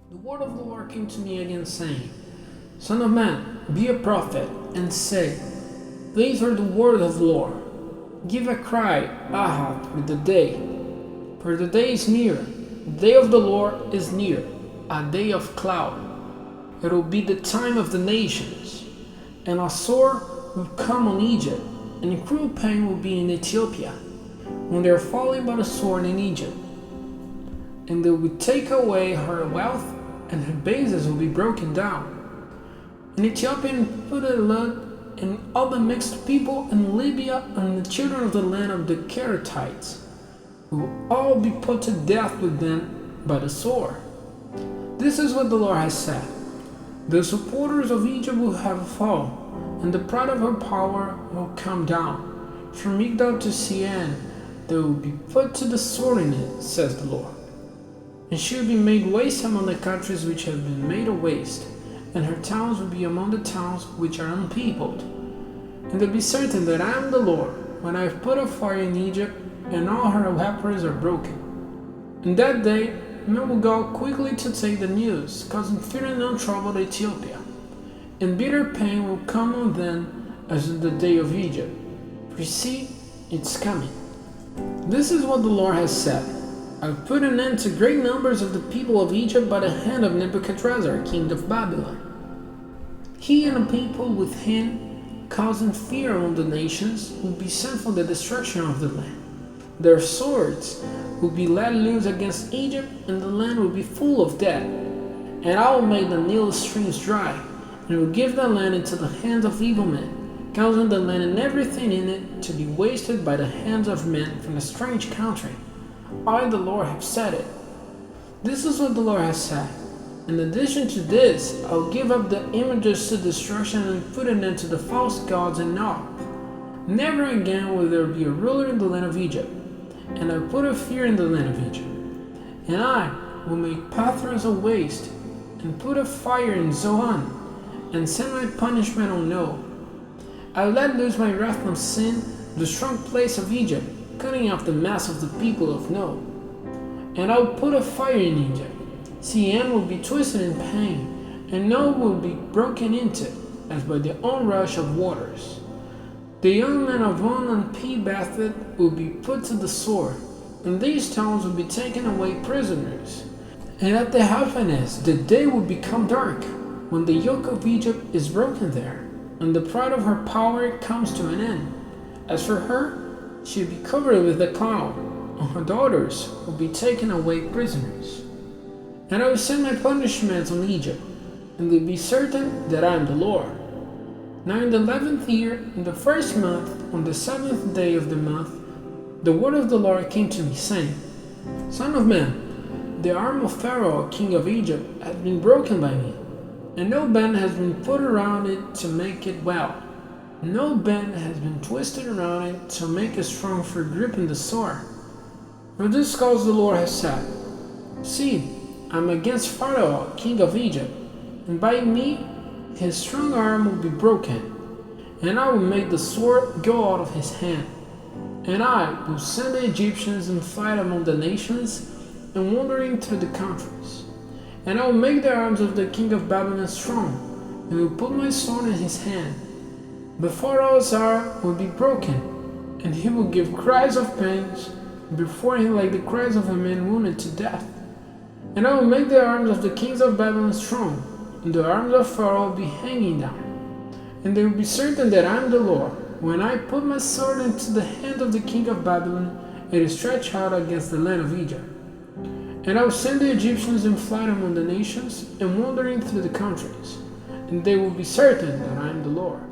The word of the Lord came to me again, saying, Son of man, be a prophet, and say, These are the words of the Lord. Give a cry, Ahab, for the day. For the day is near, the day of the Lord is near, a day of cloud. It will be the time of the nations, and a sword will come on Egypt, and cruel pain will be in Ethiopia, when they are falling by the sword in Egypt. And they will take away her wealth, and her bases will be broken down. And Ethiopia put a lot, and all the mixed people in Libya and the children of the land of the Keratites will all be put to death with them by the sword. This is what the Lord has said. The supporters of Egypt will have a fall, and the pride of her power will come down. From Migdol to Sian, they will be put to the sword in it, says the Lord. And she will be made waste among the countries which have been made a waste, and her towns will be among the towns which are unpeopled. And they'll be certain that I am the Lord, when I have put a fire in Egypt, and all her weapons are broken. In that day, men will go quickly to take the news, causing fear and untroubled Ethiopia. And bitter pain will come on them as in the day of Egypt. For see, it's coming. This is what the Lord has said. I have put an end to great numbers of the people of Egypt by the hand of Nebuchadrezzar, king of Babylon. He and the people with him, causing fear among the nations, will be sent for the destruction of the land. Their swords will be let loose against Egypt, and the land will be full of dead. And I will make the Nile streams dry, and will give the land into the hands of evil men, causing the land and everything in it to be wasted by the hands of men from a strange country. I, the Lord, have said it. This is what the Lord has said. In addition to this, I will give up the images to destruction and put an end to the false gods and all. Never again will there be a ruler in the land of Egypt, and I put a fear in the land of Egypt. And I will make Pathros a waste, and put a fire in Zoan, and send my punishment on No. I will let loose my wrath on Sin, the strong place of Egypt, cutting off the mass of the people of No. And I will put a fire in Egypt. Sian will be twisted in pain, and No will be broken into, as by the onrush of waters. The young men of On and Pi Bethet will be put to the sword, and these towns will be taken away prisoners. And at the Happiness, the day will become dark, when the yoke of Egypt is broken there, and the pride of her power comes to an end. As for her, she will be covered with a cloud, and her daughters will be taken away prisoners. And I will send my punishments on Egypt, and they'll be certain that I am the Lord. Now in the 11th year, in the first month, on the 7th day of the month, the word of the Lord came to me, saying, Son of man, the arm of Pharaoh, king of Egypt, has been broken by me, and no band has been put around it to make it well. No band has been twisted around it to make it strong for gripping the sword. For this cause the Lord has said, See, I am against Pharaoh, king of Egypt, and by me his strong arm will be broken, and I will make the sword go out of his hand. And I will send the Egyptians in flight among the nations, and wandering through the countries. And I will make the arms of the king of Babylon strong, and will put my sword in his hand. The Pharaoh's arm will be broken, and he will give cries of pains before him like the cries of a man wounded to death. And I will make the arms of the kings of Babylon strong, and the arms of Pharaoh will be hanging down. And they will be certain that I am the Lord, when I put my sword into the hand of the king of Babylon, it is stretched out against the land of Egypt. And I will send the Egyptians in flight among the nations, and wandering through the countries, and they will be certain that I am the Lord.